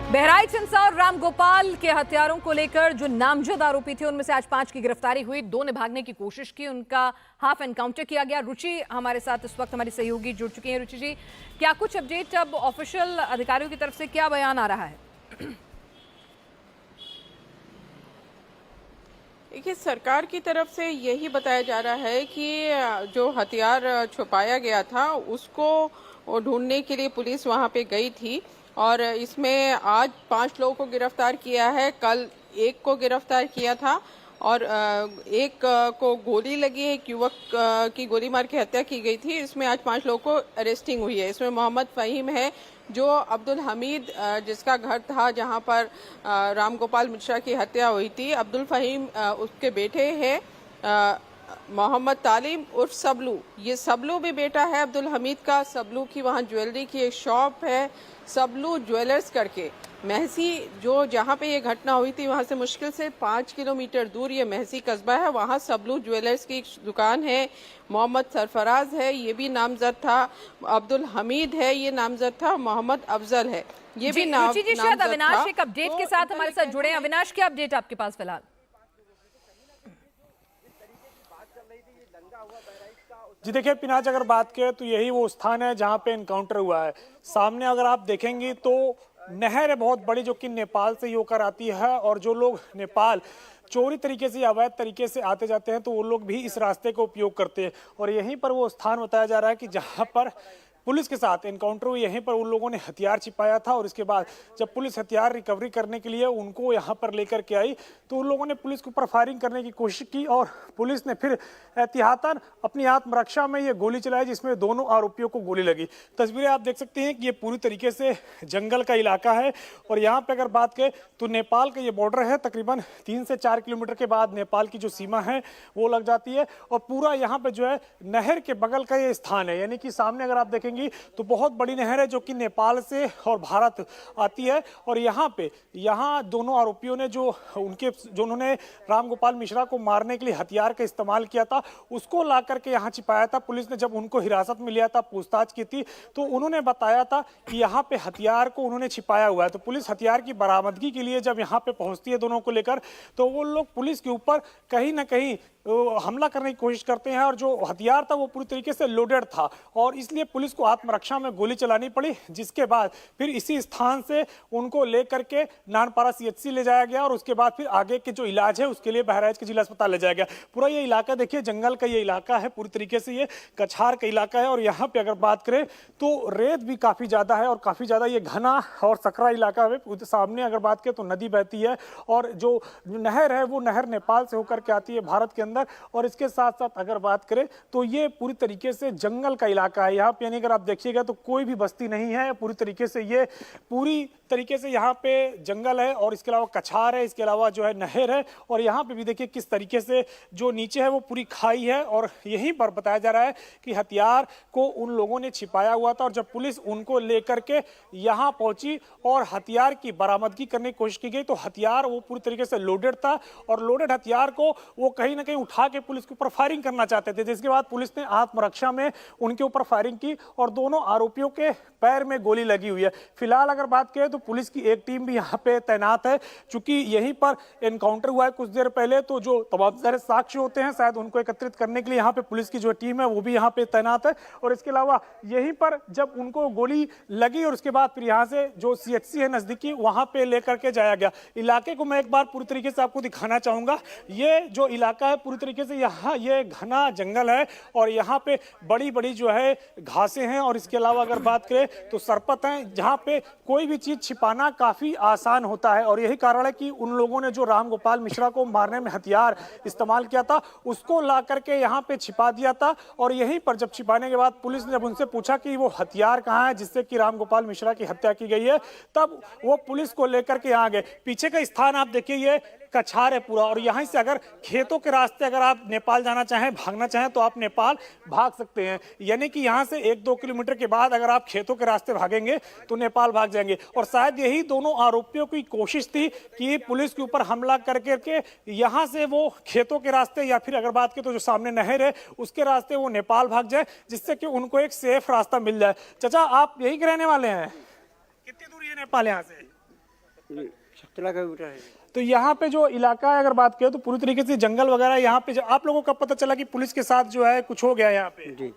बहराइच हिंसा और रामगोपाल के हत्यारों को लेकर जो नामजद आरोपी थे उनमें से आज 5 की गिरफ्तारी हुई। 2 ने भागने की कोशिश की, उनका हाफ एनकाउंटर किया गया। रुचि हमारे साथ इस वक्त हमारी सहयोगी जुड़ चुकी हैं। रुचि जी, क्या कुछ अपडेट अब ऑफिशियल अधिकारियों की तरफ से क्या बयान आ रहा है? देखिए, सरकार की तरफ से यही बताया जा रहा है कि जो हथियार छुपाया गया था उसको ढूंढने के लिए पुलिस वहां पे गई थी और इसमें आज 5 लोगों को गिरफ्तार किया है। कल एक को गिरफ्तार किया था और एक को गोली लगी है, एक युवक की गोली मार के हत्या की गई थी। इसमें आज 5 लोगों को अरेस्टिंग हुई है। इसमें मोहम्मद फ़हीम है, जो अब्दुल हमीद जिसका घर था जहां पर रामगोपाल मिश्रा की हत्या हुई थी, अब्दुल फ़हीम उसके बेटे हैं। मोहम्मद तालिम उर्फ सबलू, ये सबलू भी बेटा है अब्दुल हमीद का। सबलू की वहाँ ज्वेलरी की एक शॉप है, सबलू ज्वेलर्स करके। महसी जो जहाँ पे ये घटना हुई थी वहाँ से मुश्किल से 5 किलोमीटर दूर ये महसी कस्बा है, वहाँ सबलू ज्वेलर्स की एक दुकान है। मोहम्मद सरफराज है, ये भी नामजद था। अब्दुल हमीद है, ये नामजद था। मोहम्मद अफजल है, ये भी नामजद था। अविनाश एक अपडेट के साथ हमारे साथ जुड़े। अविनाश, क्या अपडेट आपके पास फिलहाल? जी देखिए पिनाज, अगर बात करें तो यही वो स्थान है जहां पे एनकाउंटर हुआ है। सामने अगर आप देखेंगे तो नहर है बहुत बड़ी, जो कि नेपाल से ही होकर आती है, और जो लोग नेपाल चोरी तरीके से या अवैध तरीके से आते जाते हैं तो वो लोग भी इस रास्ते का उपयोग करते हैं। और यहीं पर वो स्थान बताया जा रहा है कि जहां पर पुलिस के साथ एनकाउंटर हुई, यहीं पर उन लोगों ने हथियार छिपाया था। और इसके बाद जब पुलिस हथियार रिकवरी करने के लिए उनको यहाँ पर लेकर के आई तो उन लोगों ने पुलिस के ऊपर फायरिंग करने की कोशिश की और पुलिस ने फिर एहतियातन अपनी आत्मरक्षा में ये गोली चलाई, जिसमें दोनों आरोपियों को गोली लगी। तस्वीरें आप देख सकते हैं कि ये पूरी तरीके से जंगल का इलाका है और यहाँ पे अगर बात करें तो नेपाल का ये बॉर्डर है। तकरीबन 3 से 4 किलोमीटर के बाद नेपाल की जो सीमा है वो लग जाती है और पूरा यहाँ पे जो है नहर के बगल का ये स्थान है। यानी कि सामने अगर आप देखेंगे तो बहुत बड़ी नहर है जो कि नेपाल से और भारत आती है। और यहाँ दोनों आरोपियों ने जो उन्होंने रामगोपाल मिश्रा को मारने के लिए हथियार का इस्तेमाल किया था उसको ला करके यहाँ छिपाया था। पुलिस ने जब उनको हिरासत में लिया था, पूछताछ की थी, तो उन्होंने बताया था कि यहाँ पे हथियार को उन्होंने छिपाया हुआ है। तो पुलिस हथियार की बरामदगी के लिए जब यहाँ पे पहुंचती है दोनों को लेकर, तो वो लोग पुलिस के ऊपर कहीं ना कहीं हमला करने की कोशिश करते हैं। और जो हथियार था वो पूरी तरीके से लोडेड था और इसलिए पुलिस को आत्मरक्षा में गोली चलानी पड़ी, जिसके बाद फिर इसी स्थान से उनको लेकर के नानपारा सीएचसी ले जाया गया और उसके बाद फिर आगे के जो इलाज है उसके लिए बहराइच के जिला अस्पताल ले जाया गया। पूरा ये इलाका देखिए, जंगल का ये इलाका है, पूरी तरीके से ये कछार का इलाका है। और यहाँ पे अगर बात करें तो रेत भी काफी ज्यादा है और काफी ज्यादा ये घना और सकरा इलाका है। सामने अगर बात करें तो नदी बहती है और जो नहर है वो नहर नेपाल से होकर के आती है भारत के अंदर। और इसके साथ साथ अगर बात करें तो ये पूरी तरीके से जंगल का इलाका है। यहाँ पे यानी अगर आप देखिएगा तो कोई भी बस्ती नहीं है, पूरी तरीके से ये यहाँ पे जंगल है और इसके अलावा कछार है, इसके अलावा जो है नहर है। और यहाँ पे भी देखिए किस तरीके से जो नीचे है वो पूरी खाई है और यहीं पर बताया जा रहा है कि हथियार को उन लोगों ने छिपाया हुआ था। और जब पुलिस उनको लेकर के यहाँ पहुंची और हथियार की बरामदगी करने की कोशिश की गई तो हथियार वो पूरी तरीके से लोडेड था और लोडेड हथियार को वो कहीं ना कहीं उठा के पुलिस के ऊपर फायरिंग करना चाहते थे, जिसके बाद पुलिस ने आत्मरक्षा में उनके ऊपर फायरिंग की और दोनों आरोपियों के पैर में गोली लगी हुई है। फिलहाल अगर बात करें तो पुलिस की एक टीम भी यहाँ पे तैनात है, चूंकि यहीं पर एनकाउंटर हुआ है कुछ देर पहले, तो जो तमाम सारे साक्ष्य होते हैं शायद उनको एकत्रित करने के लिए यहाँ पे पुलिस की जो टीम है वो भी यहाँ पे तैनात है। और इसके अलावा यहीं पर जब उनको गोली लगी और उसके बाद फिर यहाँ से जो सीएचसी है नजदीकी, वहां पे लेकर के जाया गया। इलाके को मैं एक बार पूरी तरीके से आपको दिखाना चाहूंगा। ये जो इलाका है पूरी तरीके से यहाँ ये घना जंगल है और यहाँ पे बड़ी बड़ी जो है घासें हैं और इसके अलावा अगर बात करें तो सरपत हैं, जहाँ पे कोई भी चीज छिपाना काफी आसान होता है। और यही कारण है कि उन लोगों ने जो रामगोपाल मिश्रा को मारने में हथियार इस्तेमाल किया था उसको ला करके यहाँ पे छिपा दिया था। और यहीं पर जब छिपाने के बाद पुलिस ने जब उनसे पूछा कि वो हथियार कहाँ है जिससे कि रामगोपाल मिश्रा की हत्या की गई है, तब वो पुलिस को लेकर के यहाँ गए। पीछे का स्थान आप देखिए, ये कछार है पूरा और यहाँ से अगर खेतों के रास्ते अगर आप नेपाल जाना चाहें, भागना चाहें तो आप नेपाल भाग सकते हैं। यानी कि यहाँ से 1-2 किलोमीटर के बाद अगर आप खेतों के रास्ते भागेंगे तो नेपाल भाग जाएंगे। और शायद यही दोनों आरोपियों की कोशिश थी कि पुलिस के ऊपर हमला करके यहाँ से वो खेतों के रास्ते या फिर अगर बात करें तो जो सामने नहर है उसके रास्ते वो नेपाल भाग जाए, जिससे कि उनको एक सेफ रास्ता मिल जाए। चाचा, आप यही के रहने वाले हैं? कितनी दूरी है नेपाल यहाँ से? जी 17 किलोमीटर है। तो यहाँ पे जो इलाका है अगर बात करें तो पूरी तरीके से जंगल वगैरह यहाँ पे आप लोगों को कब पता चला कि पुलिस के साथ जो है कुछ हो गया यहाँ पे? जी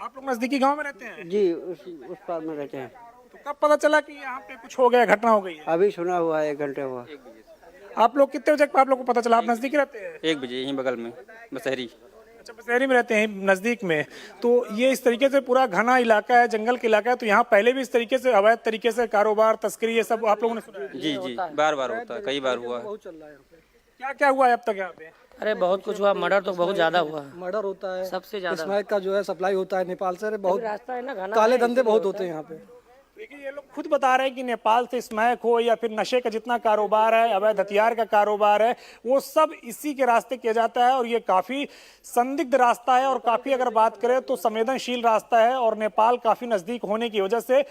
आप लोग नजदीकी गांव में रहते हैं? जी उस पार में रहते हैं। तो कब पता चला कि यहाँ पे कुछ हो गया, घटना हो गई है? अभी सुना हुआ है, 1 घंटे हुआ। आप लोग कितने बजे आप लोग को पता चला? आप नजदीक रहते हैं? 1 बजे यहीं बगल में बसहरी। अच्छा, बसहरी में रहते हैं नजदीक में। तो ये इस तरीके से पूरा घना इलाका है, जंगल का इलाका है। तो यहाँ पहले भी इस तरीके से अवैध तरीके से कारोबार, तस्करी, ये सब आप लोगों ने सुना है? जी जी बार बार होता है, कई बार हुआ है। क्या क्या हुआ है अब तक यहाँ पे? अरे बहुत कुछ हुआ, मर्डर तो बहुत ज्यादा हुआ है। मर्डर होता है, सबसे ज्यादा स्मैक का जो है सप्लाई होता है नेपाल से। बहुत रास्ता है ना, घना काले है, धंधे बहुत होते हैं यहाँ पे। देखिए ये लोग खुद बता रहे हैं कि नेपाल से स्मैक हो या फिर नशे का जितना कारोबार है, अवैध हथियार का कारोबार है, वो सब इसी के रास्ते किया जाता है। और ये काफी संदिग्ध रास्ता है और काफी अगर बात करें तो संवेदनशील रास्ता है। और नेपाल काफी नजदीक होने की वजह से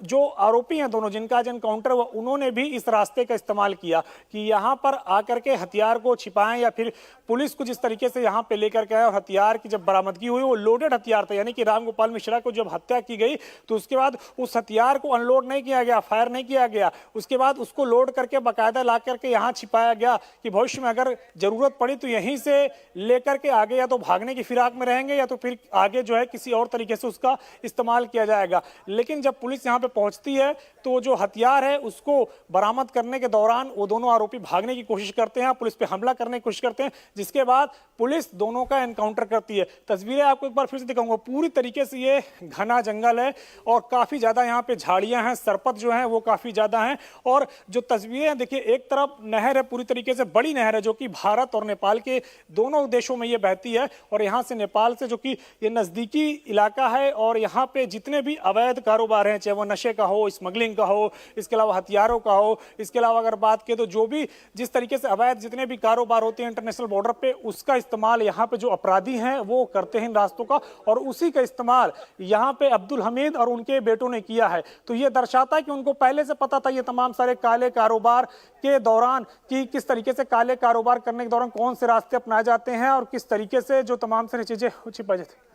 जो आरोपी हैं दोनों, जिनका आज एनकाउंटर हुआ, उन्होंने भी इस रास्ते का इस्तेमाल किया कि यहाँ पर आकर के हथियार को छिपाएं या फिर पुलिस को जिस तरीके से यहाँ पे लेकर के आए। और हथियार की जब बरामदगी हुई वो लोडेड हथियार था, यानी कि रामगोपाल मिश्रा को जब हत्या की गई तो उसके बाद उस हथियार को अनलोड नहीं किया गया, फायर नहीं किया गया। उसके बाद उसको लोड करके बाकायदा ला करके यहाँ छिपाया गया कि भविष्य में अगर जरूरत पड़ी तो यहीं से लेकर के आगे या तो भागने की फिराक में रहेंगे या तो फिर आगे जो है किसी और तरीके से उसका इस्तेमाल किया जाएगा। लेकिन जब पुलिस यहाँ पे पहुंचती है तो जो हथियार है उसको बरामद करने के दौरान वो दोनों आरोपी भागने की कोशिश करते हैं, पुलिस पे हमला करने की कोशिश करते हैं, जिसके बाद पुलिस दोनों का एनकाउंटर करती है। तस्वीरें आपको एक बार फिर से दिखाऊंगा। पूरी तरीके से ये घना जंगल है और काफी ज्यादा यहाँ पे झाड़ियां हैं, सरपत जो है वो काफी ज्यादा हैं। और जो तस्वीरें देखिए, एक तरफ नहर है, पूरी तरीके से बड़ी नहर है जो कि भारत और नेपाल के दोनों देशों में ये बहती है। और यहाँ से नेपाल से जो कि ये नजदीकी इलाका है और यहाँ पे जितने भी अवैध कारोबार हैं, चाहे वो नशे का हो, स्मगलिंग का हो, इसके अलावा हथियारों का हो, इसके अलावा अगर बात करें तो जो भी जिस तरीके से अवैध जितने भी कारोबार होते हैं इंटरनेशनल बॉर्डर पे, उसका इस्तेमाल यहाँ पे जो अपराधी हैं वो करते हैं इन रास्तों का। और उसी का इस्तेमाल यहाँ पे अब्दुल हमीद और उनके बेटों ने किया है। तो ये दर्शाता है कि उनको पहले से पता था ये तमाम सारे काले कारोबार के दौरान कि किस तरीके से काले कारोबार करने के दौरान कौन से रास्ते अपनाए जाते हैं और किस तरीके से जो तमाम सारी चीजें छिपाई जाती हैं।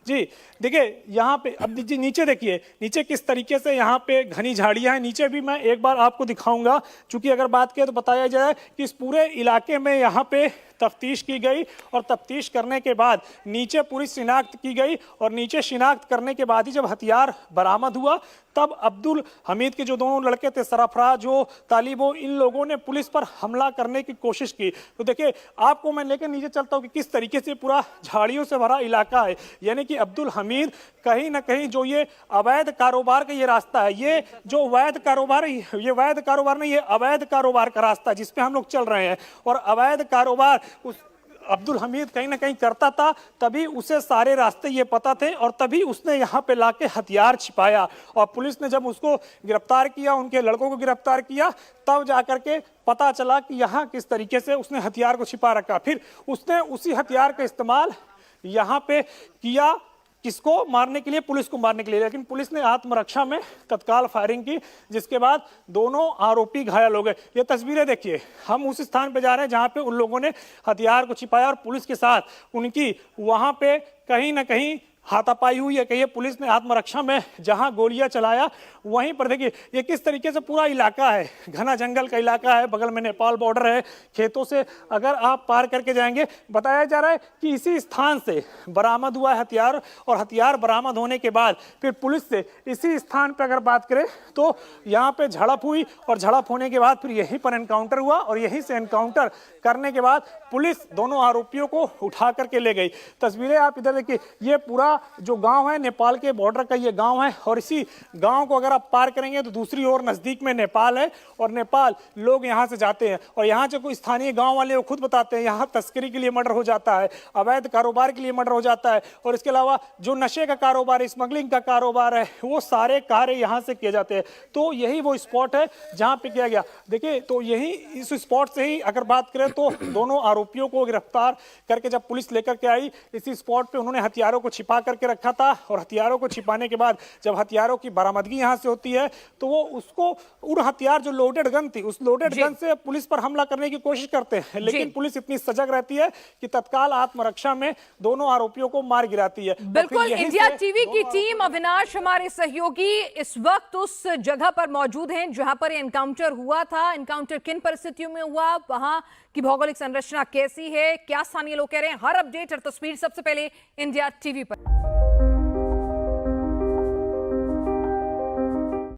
जी देखिए यहाँ पे अब जी नीचे देखिए, नीचे किस तरीके से यहाँ पे घनी झाड़ियाँ हैं। नीचे भी मैं एक बार आपको दिखाऊंगा, क्योंकि अगर बात करें तो बताया जाए कि इस पूरे इलाके में यहाँ पे तफ्तीश की गई और तफ्तीश करने के बाद नीचे पूरी शिनाख्त की गई। और नीचे शिनाख्त करने के बाद ही जब हथियार बरामद हुआ तब अब्दुल हमीद के जो दोनों लड़के थे, सरफराज जो तालिबो, इन लोगों ने पुलिस पर हमला करने की कोशिश की। तो देखिए आपको मैं लेकर नीचे चलता हूँ कि किस तरीके से पूरा झाड़ियों से भरा इलाका है। यानी कि अब्दुल हमीद कहीं ना कहीं जो ये अवैध कारोबार का ये रास्ता है, ये जो वैध कारोबार है, ये वैध कारोबार नहीं, ये अवैध कारोबार का रास्ता है जिसपे हम लोग चल रहे हैं। और अवैध कारोबार उस अब्दुल हमीद कहीं ना कहीं करता था, तभी उसे सारे रास्ते ये पता थे और तभी उसने यहाँ पे लाके हथियार छिपाया। और पुलिस ने जब उसको गिरफ्तार किया, उनके लड़कों को गिरफ्तार किया, तब जाकर के पता चला कि यहाँ किस तरीके से उसने हथियार को छिपा रखा। फिर उसने उसी हथियार का इस्तेमाल यहाँ पे किया, किसको मारने के लिए? पुलिस को मारने के लिए। लेकिन पुलिस ने आत्मरक्षा में तत्काल फायरिंग की, जिसके बाद दोनों आरोपी घायल हो गए। ये तस्वीरें देखिए, हम उस स्थान पे जा रहे हैं जहां पे उन लोगों ने हथियार को छिपाया और पुलिस के साथ उनकी वहां पे कहीं ना कहीं हाथापाई हुई है। कहिए पुलिस ने आत्मरक्षा में जहां गोलियां चलाया वहीं पर देखिए ये किस तरीके से पूरा इलाका है, घना जंगल का इलाका है, बगल में नेपाल बॉर्डर है, खेतों से अगर आप पार करके जाएंगे। बताया जा रहा है कि इसी स्थान से बरामद हुआ है हथियार और हथियार बरामद होने के बाद फिर पुलिस से इसी स्थान पर अगर बात करें तो यहाँ पे झड़प हुई और झड़प होने के बाद फिर यहीं पर एनकाउंटर हुआ और यहीं से एनकाउंटर करने के बाद पुलिस दोनों आरोपियों को उठा करके ले गई। तस्वीरें आप इधर देखिए, ये पूरा जो गांव है नेपाल के बॉर्डर का ये गांव है और इसी गांव को अगर आप पार करेंगे तो दूसरी ओर नजदीक में नेपाल है और नेपाल लोग यहां से जाते हैं। और यहां से कोई स्थानीय गांव वाले वो खुद बताते हैं यहाँ तस्करी के लिए मर्डर हो जाता है, अवैध कारोबार के लिए मर्डर हो जाता है और इसके अलावा जो नशे का कारोबार है, स्मगलिंग का कारोबार है, वो सारे कार्य यहाँ से किए जाते हैं। तो यही वो स्पॉट है जहाँ पे किया गया। देखिए तो यही इस स्पॉट से ही अगर बात करें तो दोनों आरोपियों को गिरफ्तार करके जब पुलिस लेकर के आई, इसी स्पॉट पे उन्होंने हथियारों को छिपा करके रखा था और हथियारों को छिपाने के बाद जब हथियारों की बरामदगी यहां से होती है तो वो उसको उन हथियार जो लोडेड गन थी उस लोडेड गन से पुलिस पर हमला करने की कोशिश करते हैं, लेकिन पुलिस इतनी सजग रहती है कि तत्काल आत्मरक्षा में दोनों आरोपियों को मार गिराती है। बिल्कुल, इंडिया टीवी की टीम अविनाश हमारे सहयोगी इस वक्त उस जगह पर मौजूद हैं जहां पर एनकाउंटर हुआ था। एनकाउंटर किन परिस्थितियों में हुआ, वहां की भौगोलिक संरचना कैसी है, क्या स्थानीय लोग कह रहे हैं, हर अपडेट और तस्वीर सबसे पहले इंडिया टीवी पर।